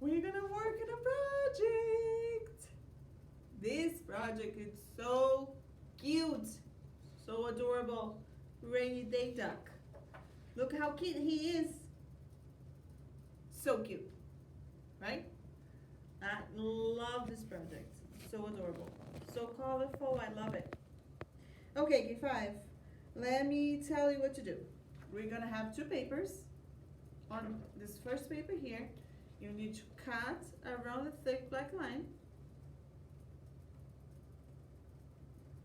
we're gonna work on a project. This project is so cute, so adorable. Rainy day duck. Look how cute he is. So cute, right? I love this project. So adorable. So colorful. I love it. Okay, K5. Let me tell you what to do. We're gonna have two papers. On this first paper here, you need to cut around the thick black line.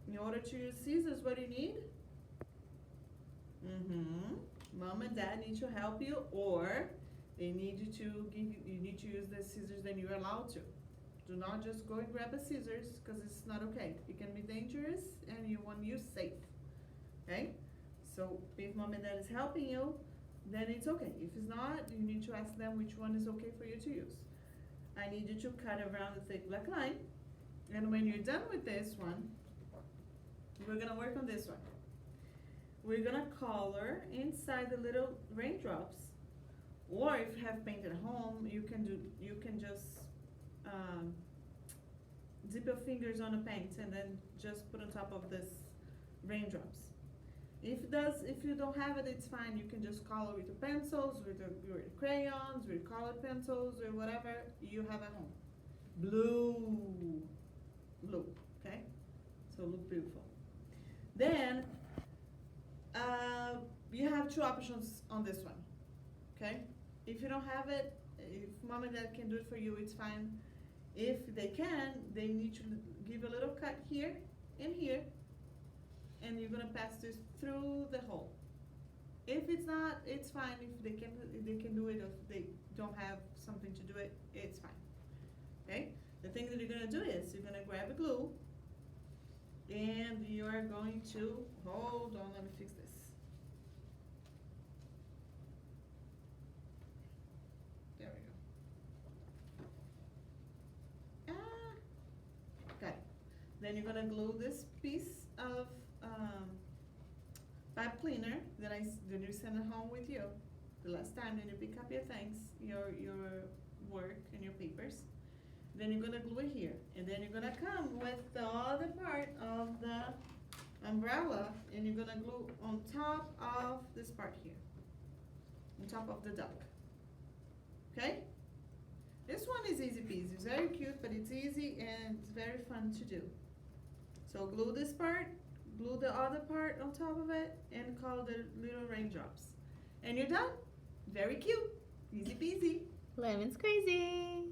In order to use scissors, what do you need? Mom and dad need to help you, or they need you to you need to use the scissors that you're allowed to. Do not just go and grab a scissors because it's not okay. It can be dangerous and you want to use safe. Okay? So if mom and dad is helping you, then it's okay. If it's not, you need to ask them which one is okay for you to use. I need you to cut around the thick black line. And when you're done with this one, we're gonna work on this one. We're gonna color inside the little raindrops. Or if you have paint at home, you can just dip your fingers on the paint and then just put on top of this raindrops. If you don't have it, it's fine. You can just color with your pencils, with your crayons, with colored pencils, or whatever you have at home. Blue, blue, okay? So look beautiful. Then you have two options on this one, okay? If you don't have it, if mom and dad can do it for you, it's fine. If they can, they need to give a little cut here and here, and you're gonna pass this through the hole. If it's not, it's fine. If they can do it, or if they don't have something to do it, it's fine. Okay? The thing that you're gonna do is you're gonna grab a glue, and you are going to hold on. Let me fix this. There we go. Got it. Then you're gonna glue this piece of pipe cleaner that you sent it home with you the last time. Then you pick up your things, your work and your papers. Then you're gonna glue it here, and then you're gonna come with the other part of the umbrella, and you're gonna glue on top of this part here, on top of the duck. Okay? This one is easy peasy. It's very cute, but it's easy and it's very fun to do. So glue this part, glue the other part on top of it, and color the little raindrops. And you're done. Very cute. Easy peasy. Lemon's crazy.